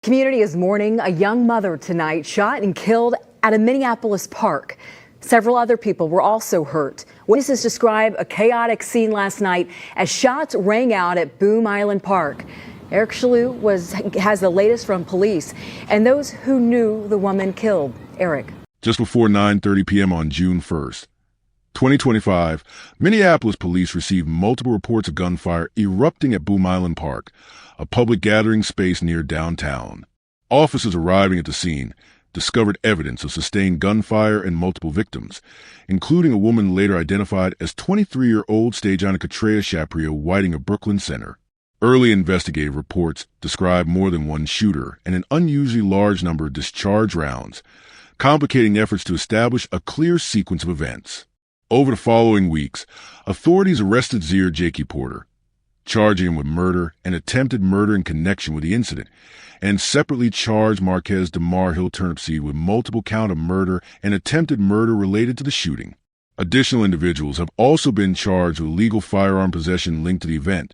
community is mourning a young mother tonight shot and killed at a Minneapolis park. Several other people were also hurt. Witnesses describe a chaotic scene last night as shots rang out at Boom Island Park. Eric Shalou has the latest from police and those who knew the woman killed. Eric. Just before 9:30 p.m. on June 1st, 2025, Minneapolis police received multiple reports of gunfire erupting at Boom Island Park, a public gathering space near downtown. Officers arriving at the scene discovered evidence of sustained gunfire and multiple victims, including a woman later identified as 23-year-old Stejana Katrea Shapria Whiting of Brooklyn Center. Early investigative reports describe more than one shooter and an unusually large number of discharged rounds, complicating efforts to establish a clear sequence of events. Over the following weeks, authorities arrested Zahir Jakey Porter, charging him with murder and attempted murder in connection with the incident, and separately charged Marquez DeMar Hill Turnipseed with multiple count of murder and attempted murder related to the shooting. Additional individuals have also been charged with illegal firearm possession linked to the event,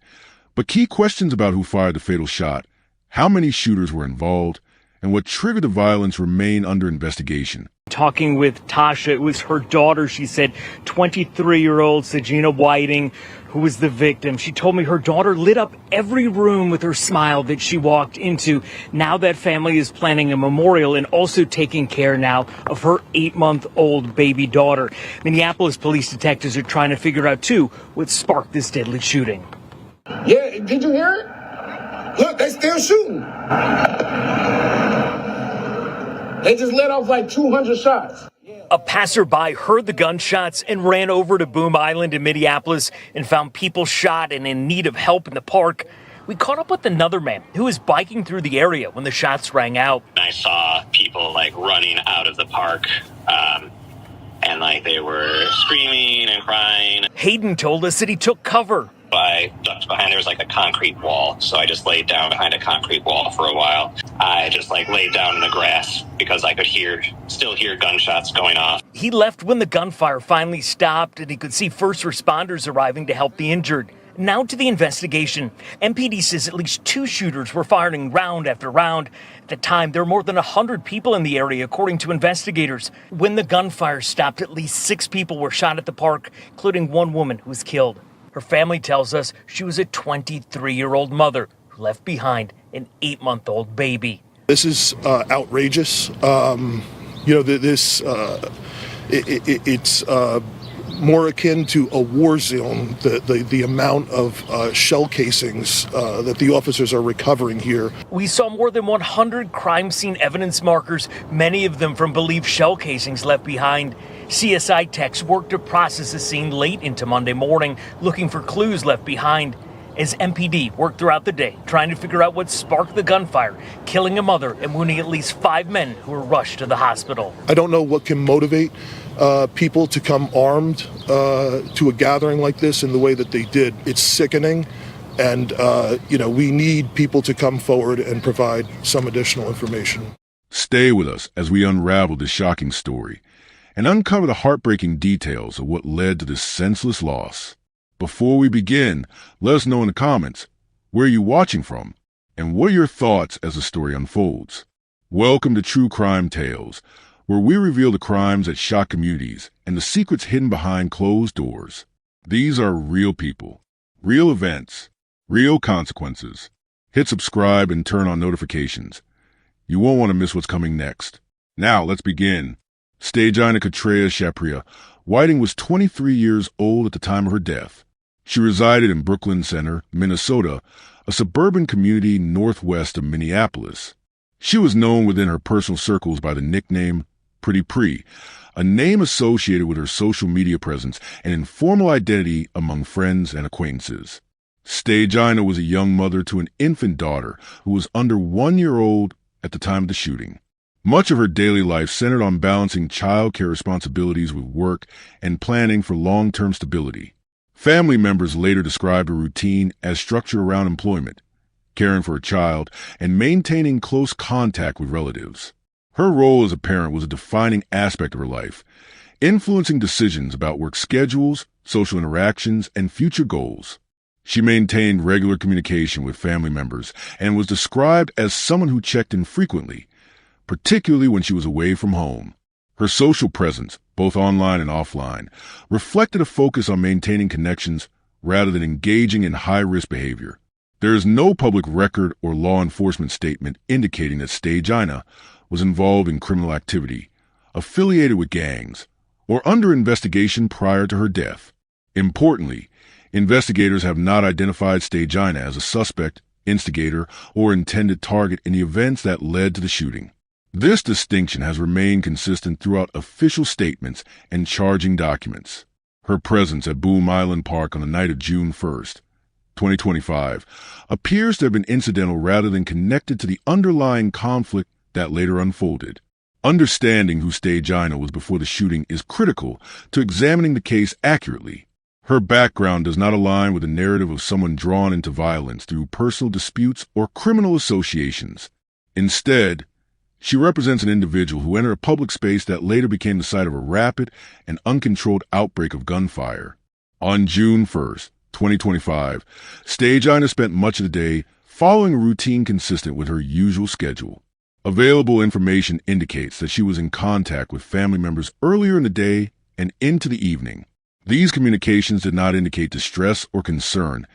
but key questions about who fired the fatal shot, how many shooters were involved, and what triggered the violence remain under investigation. Talking with Tasha, it was her daughter, she said, 23-year-old Stejana Whiting, who was the victim. She told me her daughter lit up every room with her smile that she walked into. Now that family is planning a memorial and also taking care now of her 8-month-old baby daughter. Minneapolis police detectives are trying to figure out, too, what sparked this deadly shooting. Yeah, did you hear it? Look, they still shooting. They just let off like 200 shots. A passerby heard the gunshots and ran over to Boom Island in Minneapolis and found people shot and in need of help in the park. We caught up with another man who was biking through the area when the shots rang out. I saw people running out of the park, and they were screaming and crying. Hayden told us that he took cover. I ducked behind, there was a concrete wall, so I just laid down behind a concrete wall for a while. I just laid down in the grass because I could still hear gunshots going off. He left when the gunfire finally stopped and he could see first responders arriving to help the injured. Now to the investigation. MPD says at least 2 shooters were firing round after round. At the time, there were more than 100 people in the area, according to investigators. When the gunfire stopped, at least 6 people were shot at the park, including one woman who was killed. Her family tells us she was a 23-year-old mother who left behind an 8-month-old baby. This is outrageous. It's more akin to a war zone, the amount of shell casings that the officers are recovering here. We saw more than 100 crime scene evidence markers, many of them from believed shell casings left behind. CSI techs worked to process the scene late into Monday morning, looking for clues left behind. As MPD worked throughout the day, trying to figure out what sparked the gunfire, killing a mother and wounding at least 5 men who were rushed to the hospital. I don't know what can motivate people to come armed to a gathering like this in the way that they did. It's sickening, and we need people to come forward and provide some additional information. Stay with us as we unravel this shocking story and uncover the heartbreaking details of what led to this senseless loss. Before we begin, let us know in the comments, where are you watching from, and what are your thoughts as the story unfolds? Welcome to True Crime Tales, where we reveal the crimes that shock communities and the secrets hidden behind closed doors. These are real people, real events, real consequences. Hit subscribe and turn on notifications. You won't want to miss what's coming next. Now, let's begin. Stejana Katrea Shapria Whiting was 23 years old at the time of her death. She resided in Brooklyn Center, Minnesota, a suburban community northwest of Minneapolis. She was known within her personal circles by the nickname Pretty Pre, a name associated with her social media presence and informal identity among friends and acquaintances. Stejana was a young mother to an infant daughter who was under 1 year old at the time of the shooting. Much of her daily life centered on balancing childcare responsibilities with work and planning for long-term stability. Family members later described her routine as structured around employment, caring for a child, and maintaining close contact with relatives. Her role as a parent was a defining aspect of her life, influencing decisions about work schedules, social interactions, and future goals. She maintained regular communication with family members and was described as someone who checked in frequently, particularly when she was away from home. Her social presence, both online and offline, reflected a focus on maintaining connections rather than engaging in high-risk behavior. There is no public record or law enforcement statement indicating that Stagina was involved in criminal activity, affiliated with gangs, or under investigation prior to her death. Importantly, investigators have not identified Stagina as a suspect, instigator, or intended target in the events that led to the shooting. This distinction has remained consistent throughout official statements and charging documents. Her presence at Boom Island Park on the night of June 1st, 2025, appears to have been incidental rather than connected to the underlying conflict that later unfolded. Understanding who Stagina was before the shooting is critical to examining the case accurately. Her background does not align with the narrative of someone drawn into violence through personal disputes or criminal associations. Instead, she represents an individual who entered a public space that later became the site of a rapid and uncontrolled outbreak of gunfire. On June 1st, 2025, Stagina spent much of the day following a routine consistent with her usual schedule. Available information indicates that she was in contact with family members earlier in the day and into the evening. These communications did not indicate distress or concern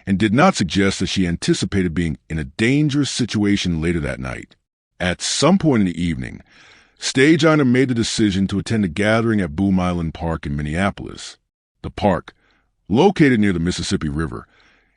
and did not suggest that she anticipated being in a dangerous situation later that night. At some point in the evening, Stagina made the decision to attend a gathering at Boom Island Park in Minneapolis. The park, located near the Mississippi River,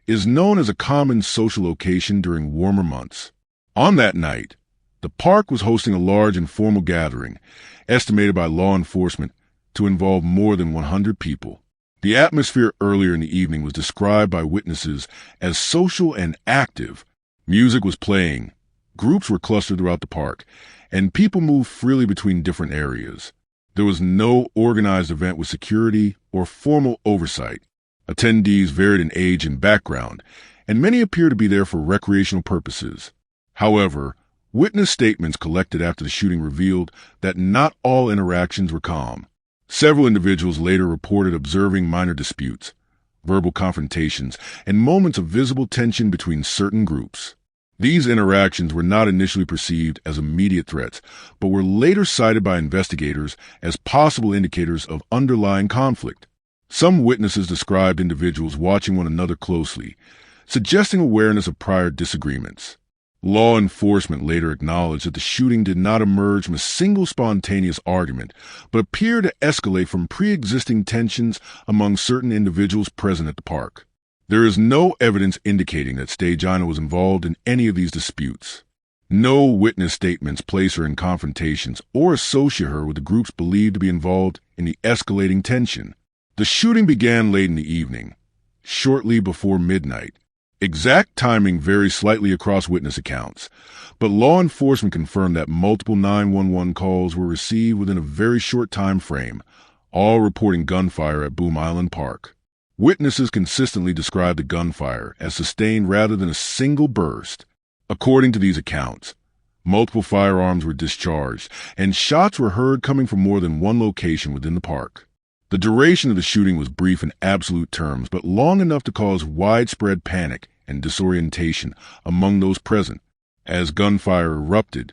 is known as a common social location during warmer months. On that night, the park was hosting a large informal gathering, estimated by law enforcement to involve more than 100 people. The atmosphere earlier in the evening was described by witnesses as social and active. Music was playing, groups were clustered throughout the park, and people moved freely between different areas. There was no organized event with security or formal oversight. Attendees varied in age and background, and many appeared to be there for recreational purposes. However, witness statements collected after the shooting revealed that not all interactions were calm. Several individuals later reported observing minor disputes, verbal confrontations, and moments of visible tension between certain groups. These interactions were not initially perceived as immediate threats, but were later cited by investigators as possible indicators of underlying conflict. Some witnesses described individuals watching one another closely, suggesting awareness of prior disagreements. Law enforcement later acknowledged that the shooting did not emerge from a single spontaneous argument, but appeared to escalate from pre-existing tensions among certain individuals present at the park. There is no evidence indicating that Stagina was involved in any of these disputes. No witness statements place her in confrontations or associate her with the groups believed to be involved in the escalating tension. The shooting began late in the evening, shortly before midnight. Exact timing varies slightly across witness accounts, but law enforcement confirmed that multiple 911 calls were received within a very short time frame, all reporting gunfire at Boom Island Park. Witnesses consistently described the gunfire as sustained rather than a single burst. According to these accounts, multiple firearms were discharged, and shots were heard coming from more than one location within the park. The duration of the shooting was brief in absolute terms, but long enough to cause widespread panic and disorientation among those present. As gunfire erupted,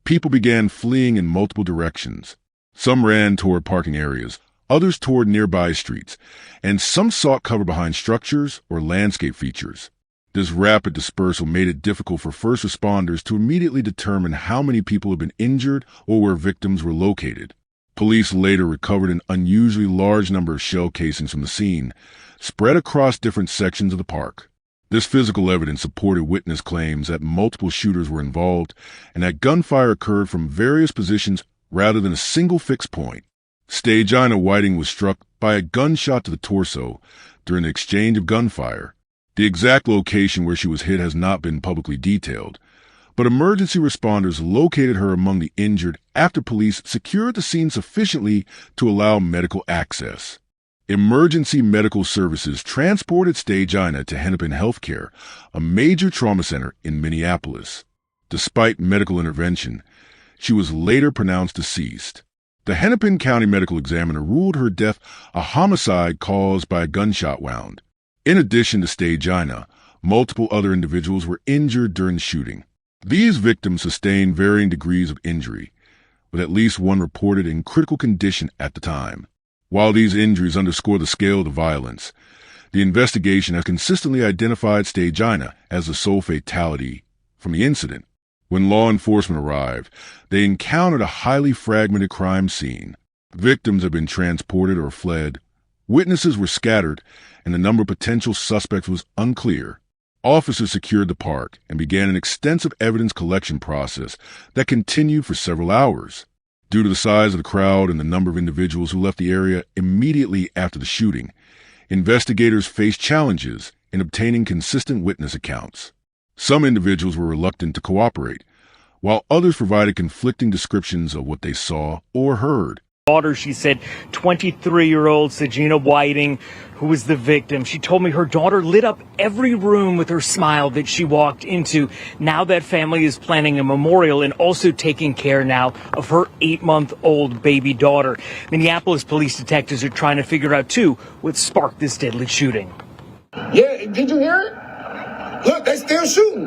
people began fleeing in multiple directions. Some ran toward parking areas, others toward nearby streets, and some sought cover behind structures or landscape features. This rapid dispersal made it difficult for first responders to immediately determine how many people had been injured or where victims were located. Police later recovered an unusually large number of shell casings from the scene, spread across different sections of the park. This physical evidence supported witness claims that multiple shooters were involved and that gunfire occurred from various positions rather than a single fixed point. Stagina Whiting was struck by a gunshot to the torso during the exchange of gunfire. The exact location where she was hit has not been publicly detailed, but emergency responders located her among the injured after police secured the scene sufficiently to allow medical access. Emergency medical services transported Stagina to Hennepin Healthcare, a major trauma center in Minneapolis. Despite medical intervention, she was later pronounced deceased. The Hennepin County Medical Examiner ruled her death a homicide caused by a gunshot wound. In addition to Stagina, multiple other individuals were injured during the shooting. These victims sustained varying degrees of injury, with at least one reported in critical condition at the time. While these injuries underscore the scale of the violence, the investigation has consistently identified Stagina as the sole fatality from the incident. When law enforcement arrived, they encountered a highly fragmented crime scene. Victims had been transported or fled. Witnesses were scattered, and the number of potential suspects was unclear. Officers secured the park and began an extensive evidence collection process that continued for several hours. Due to the size of the crowd and the number of individuals who left the area immediately after the shooting, investigators faced challenges in obtaining consistent witness accounts. Some individuals were reluctant to cooperate, while others provided conflicting descriptions of what they saw or heard. Daughter, she said, 23-year-old Sagina Whiting, who was the victim. She told me her daughter lit up every room with her smile that she walked into. Now that family is planning a memorial and also taking care now of her 8-month-old baby daughter. Minneapolis police detectives are trying to figure out, too, what sparked this deadly shooting. Yeah, did you hear it? Look, they still shooting.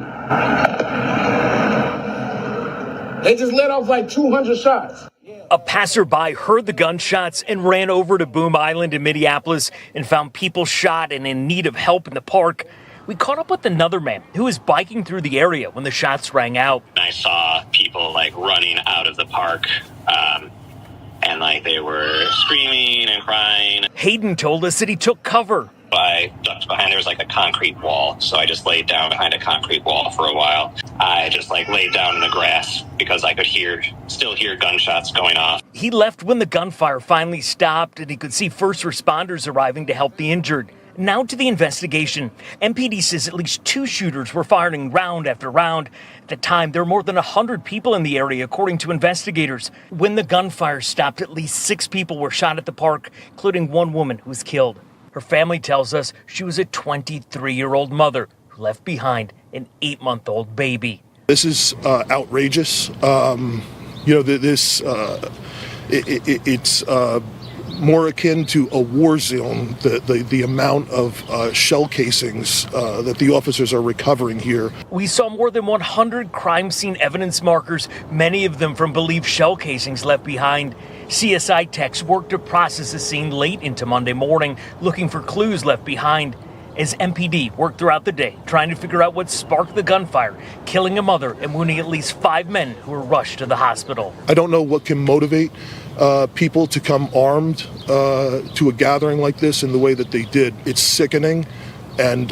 They just let off like 200 shots. A passerby heard the gunshots and ran over to Boom Island in Minneapolis and found people shot and in need of help in the park. We caught up with another man who was biking through the area when the shots rang out. I saw people running out of the park, and they were screaming and crying. Hayden told us that he took cover. I ducked behind, there was a concrete wall, so I just laid down behind a concrete wall for a while. I just laid down in the grass because I could still hear gunshots going off. He left when the gunfire finally stopped and he could see first responders arriving to help the injured. Now to the investigation. MPD says at least 2 shooters were firing round after round. At the time, there were more than 100 people in the area, according to investigators. When the gunfire stopped, at least 6 people were shot at the park, including one woman who was killed. Her family tells us she was a 23-year-old mother who left behind an 8-month-old baby. This is outrageous. It's more akin to a war zone, the amount of shell casings that the officers are recovering here. We saw more than 100 crime scene evidence markers, many of them from believed shell casings left behind. CSI techs worked to process the scene late into Monday morning, looking for clues left behind. As MPD worked throughout the day, trying to figure out what sparked the gunfire, killing a mother and wounding at least 5 men who were rushed to the hospital. I don't know what can motivate people to come armed to a gathering like this in the way that they did. It's sickening, and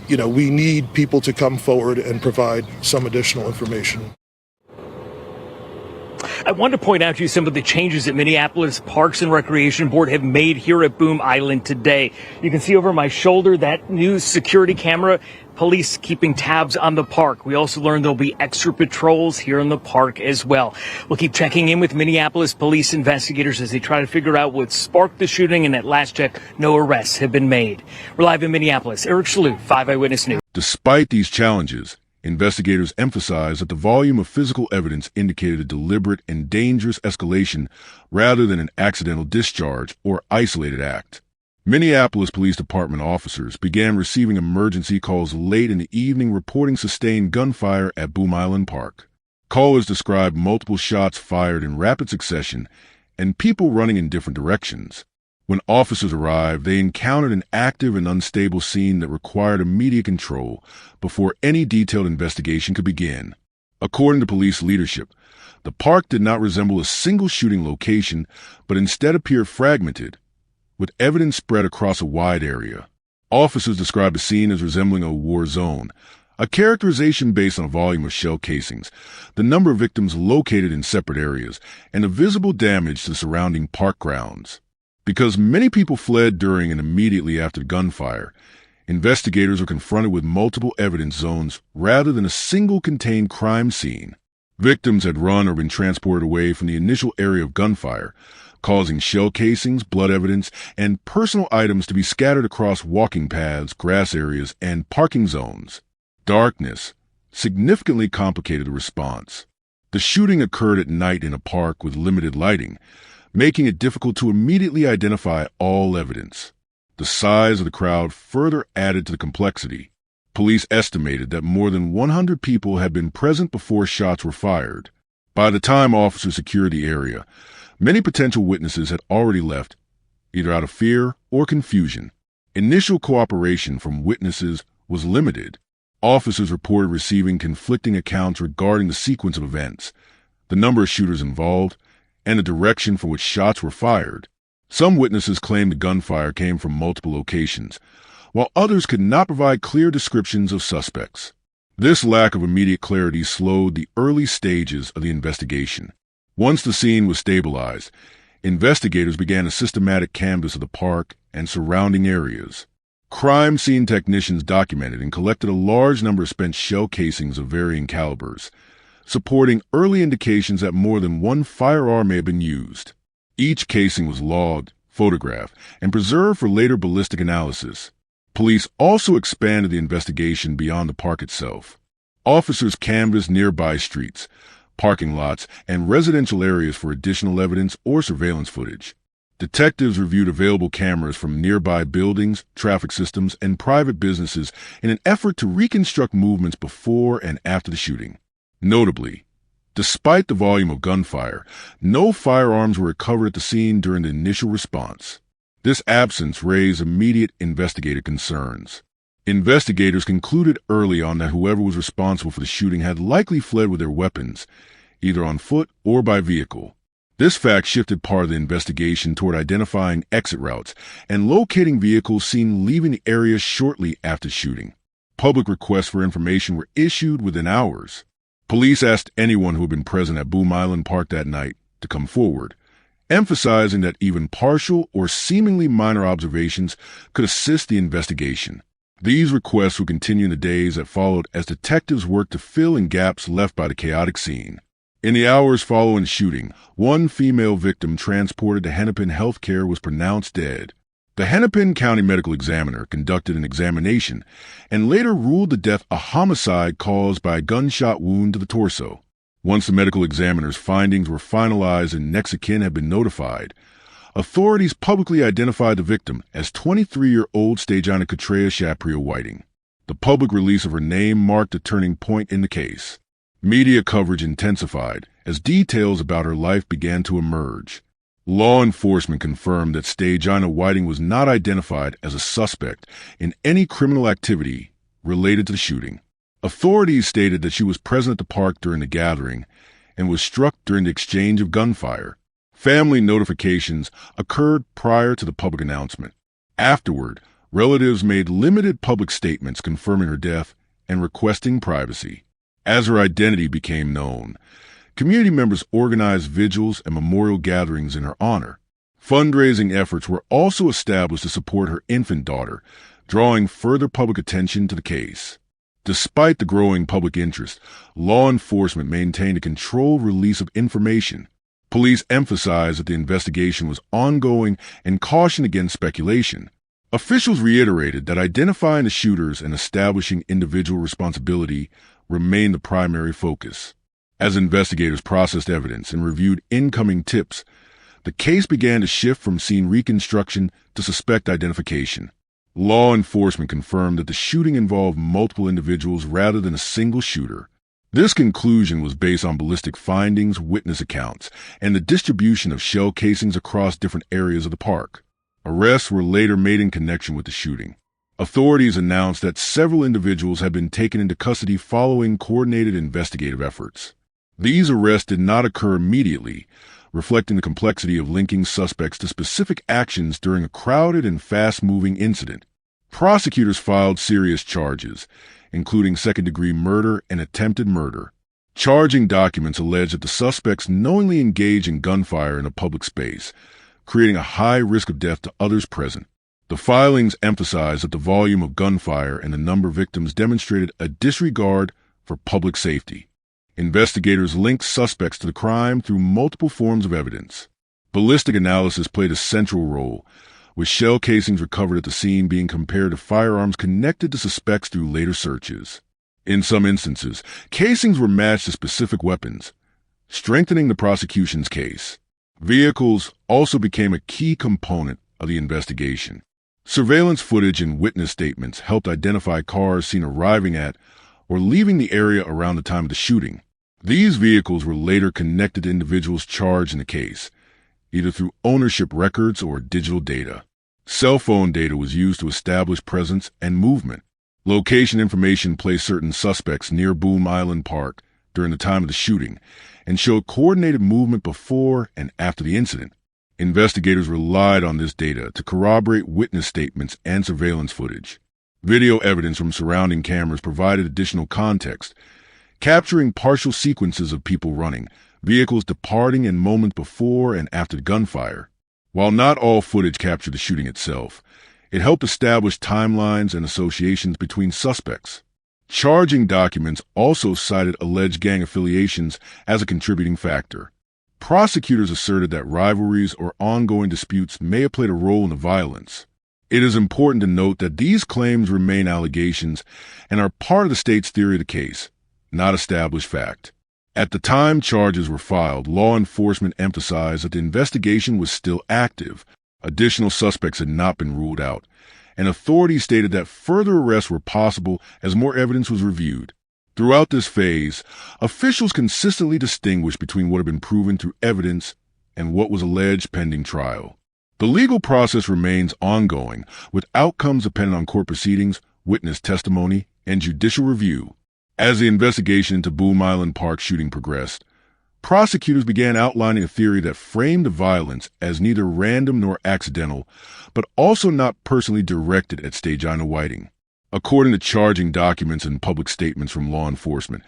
we need people to come forward and provide some additional information. I want to point out to you some of the changes that Minneapolis Parks and Recreation Board have made here at Boom Island today. You can see over my shoulder that new security camera, police keeping tabs on the park. We also learned there'll be extra patrols here in the park as well. We'll keep checking in with Minneapolis police investigators as they try to figure out what sparked the shooting, and at last check, no arrests have been made. We're live in Minneapolis. Eric Shalou, 5 Eyewitness News. Despite these challenges, investigators emphasize that the volume of physical evidence indicated a deliberate and dangerous escalation rather than an accidental discharge or isolated act. Minneapolis Police Department officers began receiving emergency calls late in the evening reporting sustained gunfire at Boom Island Park. Callers described multiple shots fired in rapid succession and people running in different directions. When officers arrived, they encountered an active and unstable scene that required immediate control before any detailed investigation could begin. According to police leadership, the park did not resemble a single shooting location, but instead appeared fragmented, with evidence spread across a wide area. Officers described the scene as resembling a war zone, a characterization based on a volume of shell casings, the number of victims located in separate areas, and the visible damage to the surrounding park grounds. Because many people fled during and immediately after gunfire, investigators were confronted with multiple evidence zones rather than a single contained crime scene. Victims had run or been transported away from the initial area of gunfire, causing shell casings, blood evidence, and personal items to be scattered across walking paths, grass areas, and parking zones. Darkness significantly complicated the response. The shooting occurred at night in a park with limited lighting, making it difficult to immediately identify all evidence. The size of the crowd further added to the complexity. Police estimated that more than 100 people had been present before shots were fired. By the time officers secured the area, many potential witnesses had already left, either out of fear or confusion. Initial cooperation from witnesses was limited. Officers reported receiving conflicting accounts regarding the sequence of events, the number of shooters involved, and the direction from which shots were fired. Some witnesses claimed the gunfire came from multiple locations, while others could not provide clear descriptions of suspects. This lack of immediate clarity slowed the early stages of the investigation. Once the scene was stabilized, investigators began a systematic canvass of the park and surrounding areas. Crime scene technicians documented and collected a large number of spent shell casings of varying calibers, supporting early indications that more than one firearm may have been used. Each casing was logged, photographed, and preserved for later ballistic analysis. Police also expanded the investigation beyond the park itself. Officers canvassed nearby streets, parking lots, and residential areas for additional evidence or surveillance footage. Detectives reviewed available cameras from nearby buildings, traffic systems, and private businesses in an effort to reconstruct movements before and after the shooting. Notably, despite the volume of gunfire, no firearms were recovered at the scene during the initial response. This absence raised immediate investigative concerns. Investigators concluded early on that whoever was responsible for the shooting had likely fled with their weapons, either on foot or by vehicle. This fact shifted part of the investigation toward identifying exit routes and locating vehicles seen leaving the area shortly after shooting. Public requests for information were issued within hours. Police asked anyone who had been present at Boom Island Park that night to come forward, emphasizing that even partial or seemingly minor observations could assist the investigation. These requests would continue in the days that followed as detectives worked to fill in gaps left by the chaotic scene. In the hours following the shooting, one female victim transported to Hennepin Healthcare was pronounced dead. The Hennepin County Medical Examiner conducted an examination and later ruled the death a homicide caused by a gunshot wound to the torso. Once the medical examiner's findings were finalized and next of kin had been notified, authorities publicly identified the victim as 23-year-old Stejana Katrea Shaprio Whiting. The public release of her name marked a turning point in the case. Media coverage intensified as details about her life began to emerge. Law enforcement confirmed that Stejana Whiting was not identified as a suspect in any criminal activity related to the shooting. Authorities stated that she was present at the park during the gathering and was struck during the exchange of gunfire. Family notifications occurred prior to the public announcement. Afterward, relatives made limited public statements confirming her death and requesting privacy. As her identity became known, community members organized vigils and memorial gatherings in her honor. Fundraising efforts were also established to support her infant daughter, drawing further public attention to the case. Despite the growing public interest, law enforcement maintained a controlled release of information. Police emphasized that the investigation was ongoing and cautioned against speculation. Officials reiterated that identifying the shooters and establishing individual responsibility remained the primary focus. As investigators processed evidence and reviewed incoming tips, the case began to shift from scene reconstruction to suspect identification. Law enforcement confirmed that the shooting involved multiple individuals rather than a single shooter. This conclusion was based on ballistic findings, witness accounts, and the distribution of shell casings across different areas of the park. Arrests were later made in connection with the shooting. Authorities announced that several individuals had been taken into custody following coordinated investigative efforts. These arrests did not occur immediately, reflecting the complexity of linking suspects to specific actions during a crowded and fast-moving incident. Prosecutors filed serious charges, including second-degree murder and attempted murder. Charging documents allege that the suspects knowingly engaged in gunfire in a public space, creating a high risk of death to others present. The filings emphasized that the volume of gunfire and the number of victims demonstrated a disregard for public safety. Investigators linked suspects to the crime through multiple forms of evidence. Ballistic analysis played a central role, with shell casings recovered at the scene being compared to firearms connected to suspects through later searches. In some instances, casings were matched to specific weapons, strengthening the prosecution's case. Vehicles also became a key component of the investigation. Surveillance footage and witness statements helped identify cars seen arriving at or leaving the area around the time of the shooting. These vehicles were later connected to individuals charged in the case, either through ownership records or digital data. Cell phone data was used to establish presence and movement. Location information placed certain suspects near Boom Island Park during the time of the shooting and showed coordinated movement before and after the incident. Investigators relied on this data to corroborate witness statements and surveillance footage. Video evidence from surrounding cameras provided additional context, capturing partial sequences of people running, vehicles departing, and moments before and after the gunfire. While not all footage captured the shooting itself, it helped establish timelines and associations between suspects. Charging documents also cited alleged gang affiliations as a contributing factor. Prosecutors asserted that rivalries or ongoing disputes may have played a role in the violence. It is important to note that these claims remain allegations and are part of the state's theory of the case, not established fact. At the time charges were filed, law enforcement emphasized that the investigation was still active. Additional suspects had not been ruled out, and authorities stated that further arrests were possible as more evidence was reviewed. Throughout this phase, officials consistently distinguished between what had been proven through evidence and what was alleged pending trial. The legal process remains ongoing, with outcomes dependent on court proceedings, witness testimony, and judicial review. As the investigation into Boom Island Park shooting progressed, prosecutors began outlining a theory that framed the violence as neither random nor accidental, but also not personally directed at Stagina Whiting. According to charging documents and public statements from law enforcement,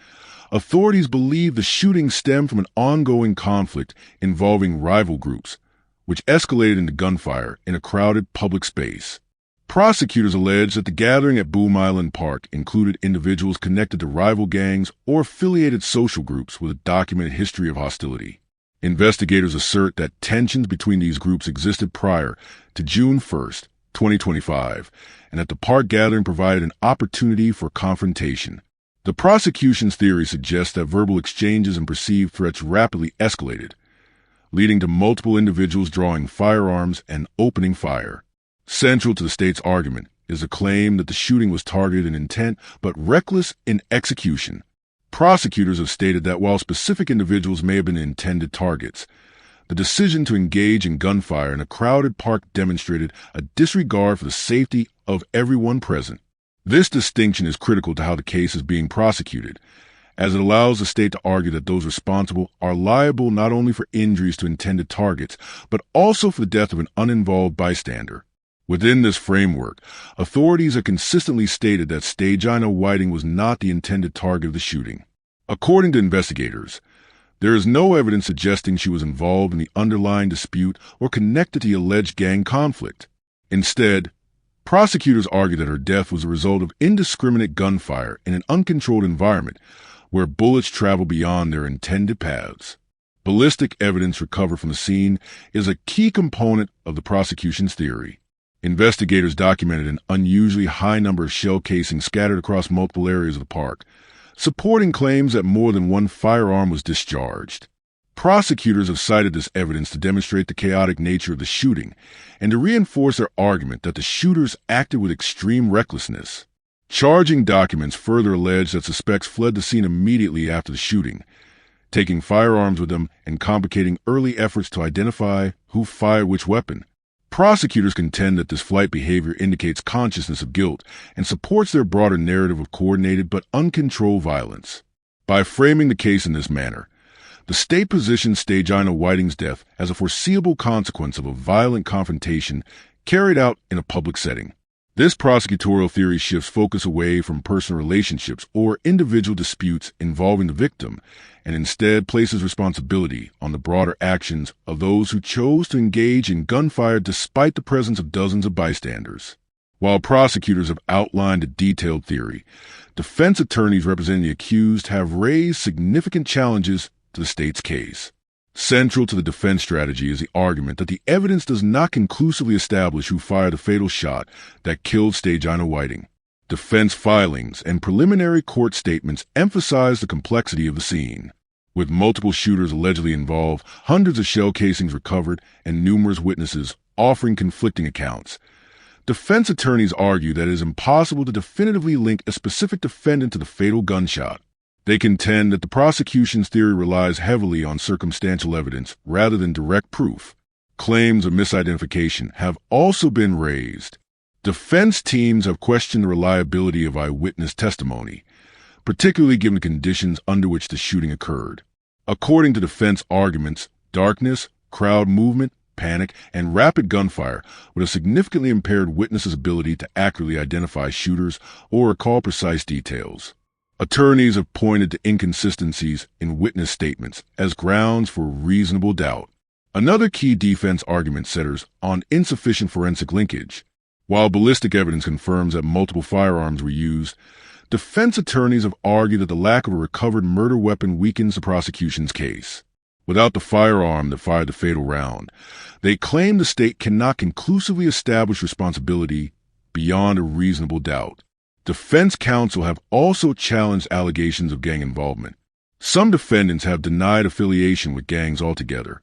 authorities believe the shooting stemmed from an ongoing conflict involving rival groups, which escalated into gunfire in a crowded public space. Prosecutors alleged that the gathering at Boom Island Park included individuals connected to rival gangs or affiliated social groups with a documented history of hostility. Investigators assert that tensions between these groups existed prior to June 1st, 2025, and that the park gathering provided an opportunity for confrontation. The prosecution's theory suggests that verbal exchanges and perceived threats rapidly escalated, leading to multiple individuals drawing firearms and opening fire. Central to the state's argument is a claim that the shooting was targeted in intent but reckless in execution. Prosecutors have stated that while specific individuals may have been intended targets, the decision to engage in gunfire in a crowded park demonstrated a disregard for the safety of everyone present. This distinction is critical to how the case is being prosecuted, as it allows the state to argue that those responsible are liable not only for injuries to intended targets, but also for the death of an uninvolved bystander. Within this framework, authorities have consistently stated that Stagina Whiting was not the intended target of the shooting. According to investigators, there is no evidence suggesting she was involved in the underlying dispute or connected to the alleged gang conflict. Instead, prosecutors argue that her death was a result of indiscriminate gunfire in an uncontrolled environment where bullets travel beyond their intended paths. Ballistic evidence recovered from the scene is a key component of the prosecution's theory. Investigators documented an unusually high number of shell casings scattered across multiple areas of the park, supporting claims that more than one firearm was discharged. Prosecutors have cited this evidence to demonstrate the chaotic nature of the shooting and to reinforce their argument that the shooters acted with extreme recklessness. Charging documents further allege that suspects fled the scene immediately after the shooting, taking firearms with them and complicating early efforts to identify who fired which weapon. Prosecutors contend that this flight behavior indicates consciousness of guilt and supports their broader narrative of coordinated but uncontrolled violence. By framing the case in this manner, the state positions Stagina Whiting's death as a foreseeable consequence of a violent confrontation carried out in a public setting. This prosecutorial theory shifts focus away from personal relationships or individual disputes involving the victim and instead places responsibility on the broader actions of those who chose to engage in gunfire despite the presence of dozens of bystanders. While prosecutors have outlined a detailed theory, defense attorneys representing the accused have raised significant challenges to the state's case. Central to the defense strategy is the argument that the evidence does not conclusively establish who fired the fatal shot that killed Stagina Whiting. Defense filings and preliminary court statements emphasize the complexity of the scene. With multiple shooters allegedly involved, hundreds of shell casings recovered, and numerous witnesses offering conflicting accounts, Defense attorneys argue that it is impossible to definitively link a specific defendant to the fatal gunshot. They contend that the prosecution's theory relies heavily on circumstantial evidence rather than direct proof. Claims of misidentification have also been raised. Defense teams have questioned the reliability of eyewitness testimony, particularly given the conditions under which the shooting occurred. According to defense arguments, darkness, crowd movement, panic, and rapid gunfire would have significantly impaired witnesses' ability to accurately identify shooters or recall precise details. Attorneys have pointed to inconsistencies in witness statements as grounds for reasonable doubt. Another key defense argument centers on insufficient forensic linkage. While ballistic evidence confirms that multiple firearms were used, defense attorneys have argued that the lack of a recovered murder weapon weakens the prosecution's case. Without the firearm that fired the fatal round, they claim the state cannot conclusively establish responsibility beyond a reasonable doubt. Defense counsel have also challenged allegations of gang involvement. Some defendants have denied affiliation with gangs altogether,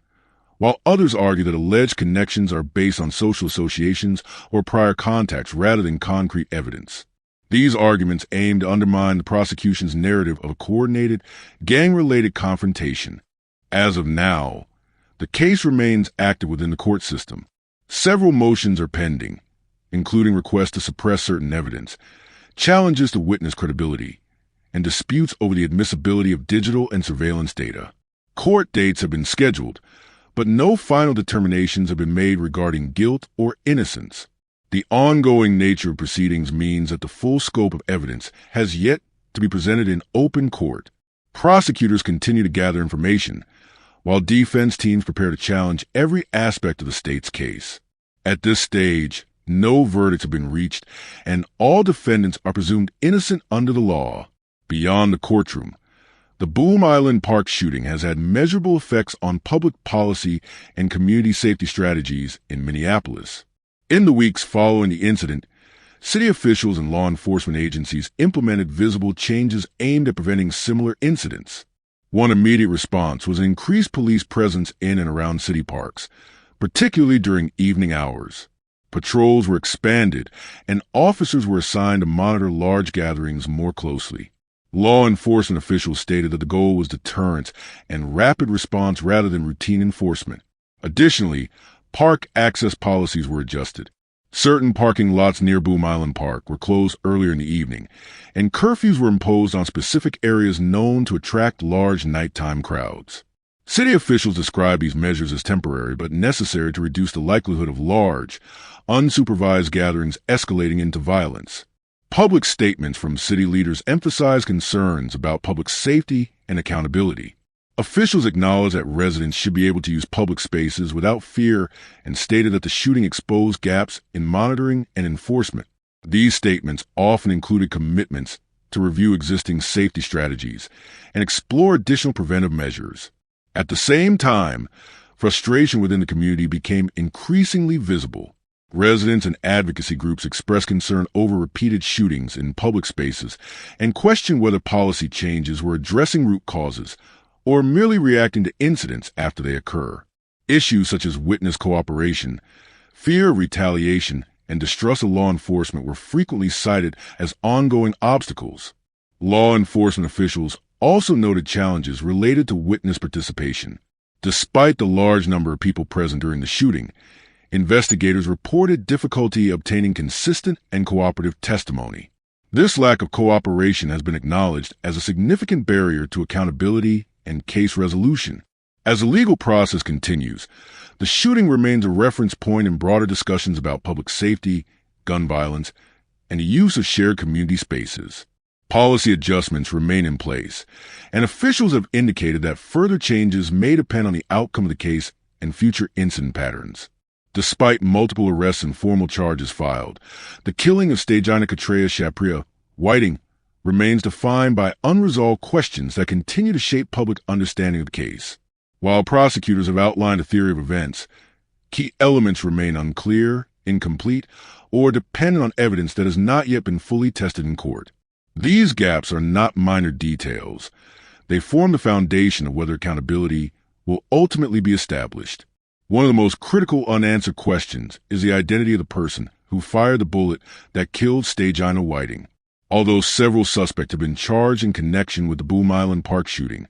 while others argue that alleged connections are based on social associations or prior contacts rather than concrete evidence. These arguments aim to undermine the prosecution's narrative of a coordinated, gang-related confrontation. As of now, the case remains active within the court system. Several motions are pending, including requests to suppress certain evidence, challenges to witness credibility, and disputes over the admissibility of digital and surveillance data. Court dates have been scheduled, but no final determinations have been made regarding guilt or innocence. The ongoing nature of proceedings means that the full scope of evidence has yet to be presented in open court. Prosecutors continue to gather information, while defense teams prepare to challenge every aspect of the state's case. At this stage, no verdicts have been reached, and all defendants are presumed innocent under the law. Beyond the courtroom, the Boom Island Park shooting has had measurable effects on public policy and community safety strategies in Minneapolis. In the weeks following the incident, city officials and law enforcement agencies implemented visible changes aimed at preventing similar incidents. One immediate response was an increased police presence in and around city parks, particularly during evening hours. Patrols were expanded, and officers were assigned to monitor large gatherings more closely. Law enforcement officials stated that the goal was deterrence and rapid response rather than routine enforcement. Additionally, park access policies were adjusted. Certain parking lots near Boom Island Park were closed earlier in the evening, and curfews were imposed on specific areas known to attract large nighttime crowds. City officials describe these measures as temporary but necessary to reduce the likelihood of large, unsupervised gatherings escalating into violence. Public statements from city leaders emphasize concerns about public safety and accountability. Officials acknowledged that residents should be able to use public spaces without fear and stated that the shooting exposed gaps in monitoring and enforcement. These statements often included commitments to review existing safety strategies and explore additional preventive measures. At the same time, frustration within the community became increasingly visible. Residents and advocacy groups expressed concern over repeated shootings in public spaces and questioned whether policy changes were addressing root causes or merely reacting to incidents after they occur. Issues such as witness cooperation, fear of retaliation, and distrust of law enforcement were frequently cited as ongoing obstacles. Law enforcement officials also noted challenges related to witness participation. Despite the large number of people present during the shooting, investigators reported difficulty obtaining consistent and cooperative testimony. This lack of cooperation has been acknowledged as a significant barrier to accountability and case resolution. As the legal process continues, the shooting remains a reference point in broader discussions about public safety, gun violence, and the use of shared community spaces. Policy adjustments remain in place, and officials have indicated that further changes may depend on the outcome of the case and future incident patterns. Despite multiple arrests and formal charges filed, the killing of Stejana Katrea Shapria Whiting remains defined by unresolved questions that continue to shape public understanding of the case. While prosecutors have outlined a theory of events, key elements remain unclear, incomplete, or dependent on evidence that has not yet been fully tested in court. These gaps are not minor details. They form the foundation of whether accountability will ultimately be established. One of the most critical unanswered questions is the identity of the person who fired the bullet that killed Stagina Whiting. Although several suspects have been charged in connection with the Boom Island Park shooting,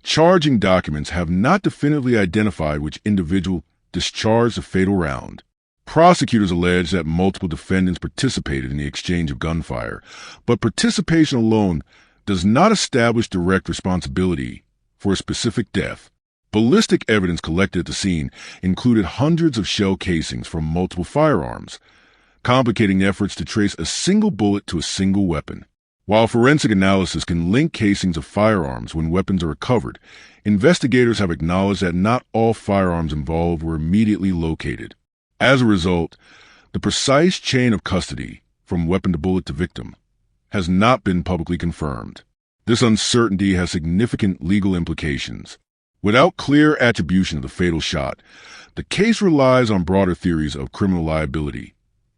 charging documents have not definitively identified which individual discharged the fatal round. Prosecutors allege that multiple defendants participated in the exchange of gunfire, but participation alone does not establish direct responsibility for a specific death. Ballistic evidence collected at the scene included hundreds of shell casings from multiple firearms, complicating efforts to trace a single bullet to a single weapon. While forensic analysis can link casings of firearms when weapons are recovered, investigators have acknowledged that not all firearms involved were immediately located. As a result, the precise chain of custody, from weapon to bullet to victim, has not been publicly confirmed. This uncertainty has significant legal implications. Without clear attribution of the fatal shot, the case relies on broader theories of criminal liability,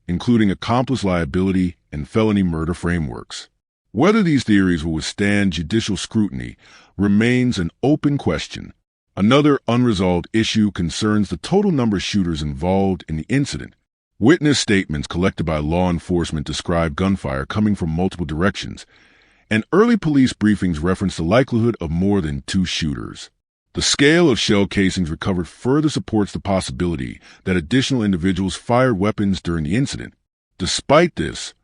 including accomplice liability and felony murder frameworks. Whether these theories will withstand judicial scrutiny remains an open question. Another unresolved issue concerns the total number of shooters involved in the incident. Witness statements collected by law enforcement describe gunfire coming from multiple directions, and early police briefings reference the likelihood of more than 2 shooters. The scale of shell casings recovered further supports the possibility that additional individuals fired weapons during the incident. Despite this,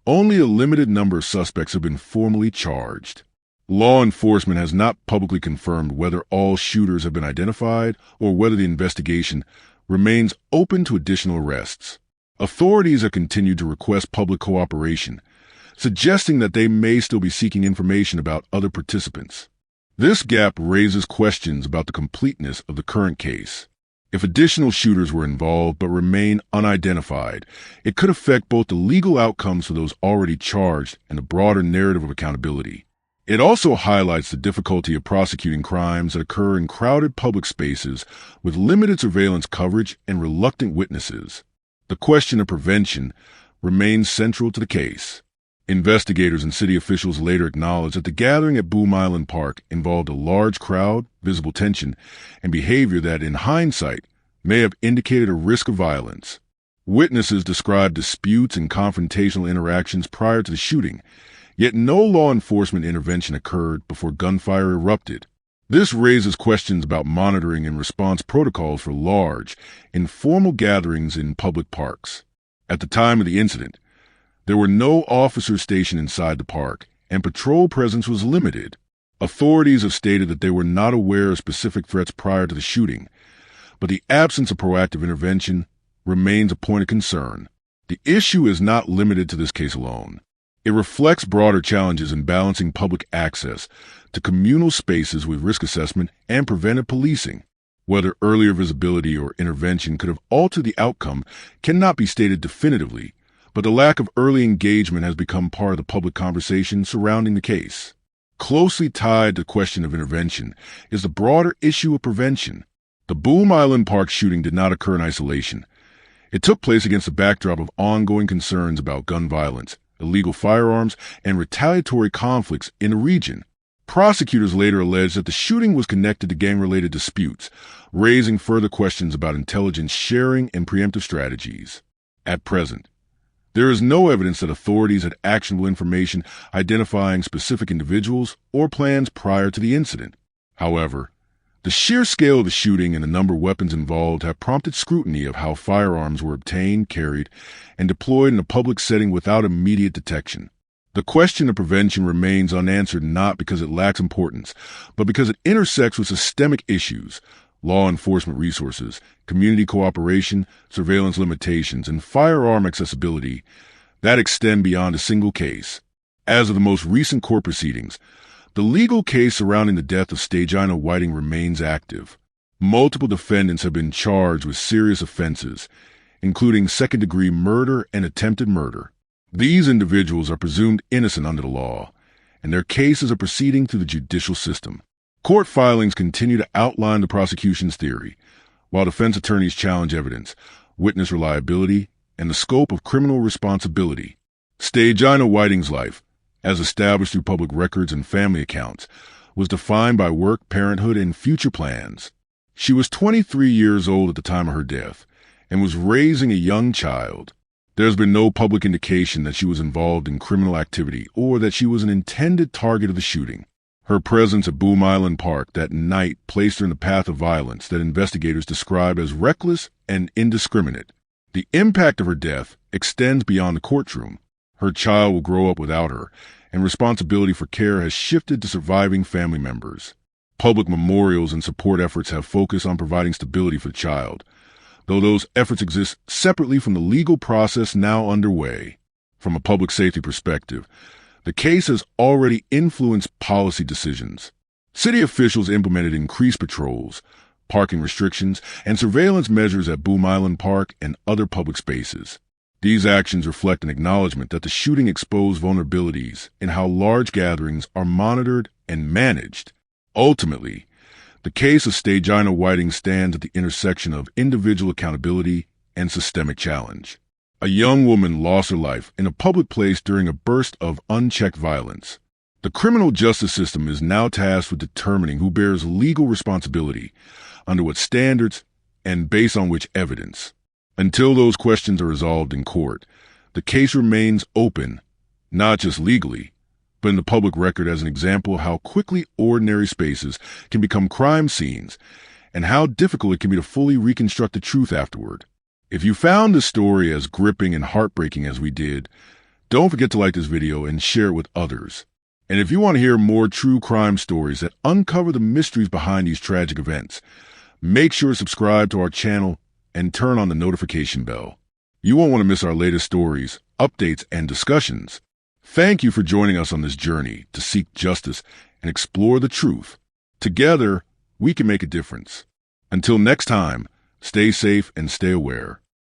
only a limited number of suspects have been formally charged. Law enforcement has not publicly confirmed whether all shooters have been identified or whether the investigation remains open to additional arrests. Authorities have continued to request public cooperation, suggesting that they may still be seeking information about other participants. This gap raises questions about the completeness of the current case. If additional shooters were involved but remain unidentified, it could affect both the legal outcomes for those already charged and the broader narrative of accountability. It also highlights the difficulty of prosecuting crimes that occur in crowded public spaces with limited surveillance coverage and reluctant witnesses. The question of prevention remains central to the case. Investigators and city officials later acknowledged that the gathering at Boom Island Park involved a large crowd, visible tension, and behavior that, in hindsight, may have indicated a risk of violence. Witnesses described disputes and confrontational interactions prior to the shooting, yet no law enforcement intervention occurred before gunfire erupted. This raises questions about monitoring and response protocols for large, informal gatherings in public parks. At the time of the incident, there were no officers stationed inside the park, and patrol presence was limited. Authorities have stated that they were not aware of specific threats prior to the shooting, but the absence of proactive intervention remains a point of concern. The issue is not limited to this case alone. It reflects broader challenges in balancing public access to communal spaces with risk assessment and preventive policing. Whether earlier visibility or intervention could have altered the outcome cannot be stated definitively, but the lack of early engagement has become part of the public conversation surrounding the case. Closely tied to the question of intervention is the broader issue of prevention. The Boom Island Park shooting did not occur in isolation. It took place against the backdrop of ongoing concerns about gun violence, illegal firearms, and retaliatory conflicts in the region. Prosecutors later alleged that the shooting was connected to gang-related disputes, raising further questions about intelligence sharing and preemptive strategies. At present, there is no evidence that authorities had actionable information identifying specific individuals or plans prior to the incident. However, the sheer scale of the shooting and the number of weapons involved have prompted scrutiny of how firearms were obtained, carried, and deployed in a public setting without immediate detection. The question of prevention remains unanswered not because it lacks importance, but because it intersects with systemic issues: law enforcement resources, community cooperation, surveillance limitations, and firearm accessibility that extend beyond a single case. As of the most recent court proceedings, the legal case surrounding the death of Stagina Whiting remains active. Multiple defendants have been charged with serious offenses, including second-degree murder and attempted murder. These individuals are presumed innocent under the law, and their cases are proceeding through the judicial system. Court filings continue to outline the prosecution's theory, while defense attorneys challenge evidence, witness reliability, and the scope of criminal responsibility. Stagina Whiting's life, as established through public records and family accounts, was defined by work, parenthood, and future plans. She was 23 years old at the time of her death and was raising a young child. There's been no public indication that she was involved in criminal activity or that she was an intended target of the shooting. Her presence at Boom Island Park that night placed her in the path of violence that investigators describe as reckless and indiscriminate. The impact of her death extends beyond the courtroom. Her child will grow up without her, and responsibility for care has shifted to surviving family members. Public memorials and support efforts have focused on providing stability for the child, though those efforts exist separately from the legal process now underway. From a public safety perspective, the case has already influenced policy decisions. City officials implemented increased patrols, parking restrictions, and surveillance measures at Boom Island Park and other public spaces. These actions reflect an acknowledgement that the shooting exposed vulnerabilities in how large gatherings are monitored and managed. Ultimately, the case of Stagina Whiting stands at the intersection of individual accountability and systemic challenge. A young woman lost her life in a public place during a burst of unchecked violence. The criminal justice system is now tasked with determining who bears legal responsibility, under what standards, and based on which evidence. Until those questions are resolved in court, the case remains open, not just legally, but in the public record as an example of how quickly ordinary spaces can become crime scenes and how difficult it can be to fully reconstruct the truth afterward. If you found this story as gripping and heartbreaking as we did, don't forget to like this video and share it with others. And if you want to hear more true crime stories that uncover the mysteries behind these tragic events, make sure to subscribe to our channel and turn on the notification bell. You won't want to miss our latest stories, updates, and discussions. Thank you for joining us on this journey to seek justice and explore the truth. Together, we can make a difference. Until next time, stay safe and stay aware.